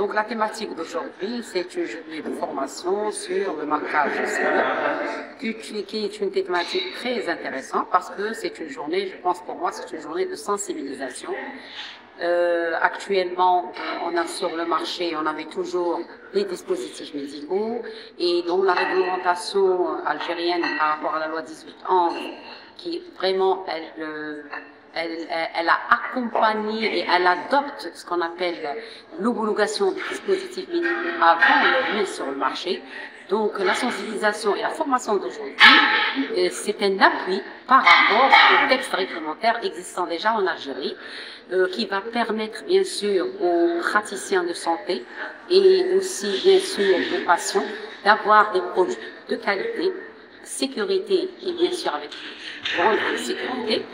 Donc la thématique d'aujourd'hui, c'est une journée de formation sur le marquage SIR, qui est une thématique très intéressante parce que c'est une journée, je pense pour moi, c'est une journée de sensibilisation. Actuellement, on a sur le marché, on avait toujours des dispositifs médicaux et donc la réglementation algérienne par rapport à la loi 1811, qui vraiment, elle a accompagné et elle adopte ce qu'on appelle l'homologation des dispositifs médicaux avant leur mise sur le marché. Donc la sensibilisation et la formation d'aujourd'hui, c'est un appui par rapport aux textes réglementaires existants déjà en Algérie, qui va permettre bien sûr aux praticiens de santé et aussi bien sûr aux patients d'avoir des produits de qualité, sécurité et bien sûr avec grande sécurité.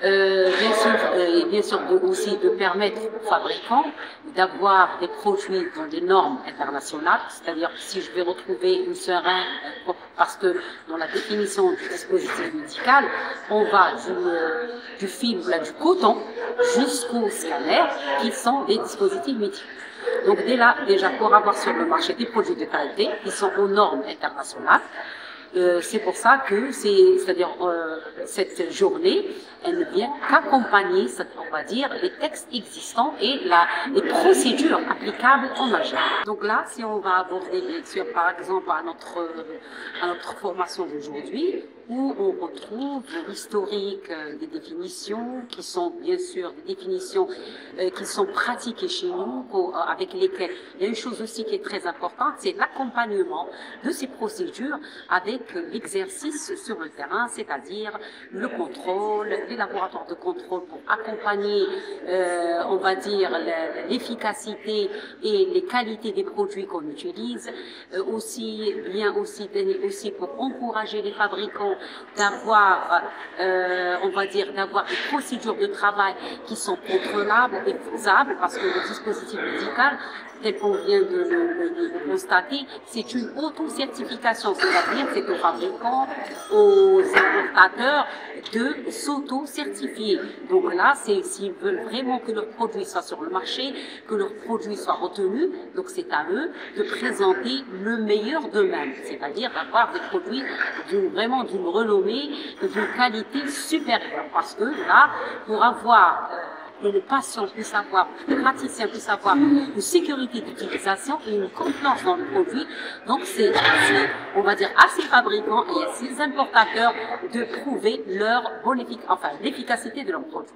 Bien sûr aussi de permettre aux fabricants d'avoir des produits dans des normes internationales, c'est-à-dire si je vais retrouver une seringue, parce que dans la définition du dispositif médical, on va du fil ou du coton jusqu'au scanner qui sont des dispositifs médicaux. Donc déjà pour avoir sur le marché des produits de qualité qui sont aux normes internationales, c'est pour ça que cette journée, elle ne vient qu'accompagner, on va dire, les textes existants et les procédures applicables en Algérie. Donc là, si on va aborder, bien sûr, par exemple, à notre formation d'aujourd'hui, où on retrouve l'historique des définitions, qui sont bien sûr des définitions qui sont pratiquées chez nous, avec lesquelles il y a une chose aussi qui est très importante, c'est l'accompagnement de ces procédures avec l'exercice sur le terrain, c'est-à-dire le contrôle, les laboratoires de contrôle pour accompagner, on va dire, l'efficacité et les qualités des produits qu'on utilise, aussi pour encourager les fabricants d'avoir, on va dire, d'avoir des procédures de travail qui sont contrôlables et faisables, parce que le dispositif médical, tel qu'on vient de le constater, c'est une auto-certification, c'est-à-dire c'est aux fabricants, aux importateurs de s'auto-certifier. Donc là, s'ils veulent vraiment que leurs produits soient sur le marché, que leurs produits soient retenus, donc c'est à eux de présenter le meilleur d'eux-mêmes, c'est-à-dire d'avoir des produits vraiment d'une renommée, d'une qualité supérieure. Parce que là, pour avoir que le patient puisse avoir, le praticien puisse avoir une sécurité d'utilisation et une confiance dans le produit. Donc c'est, on va dire, à ces fabricants et à ces importateurs de prouver l'efficacité de leurs produits.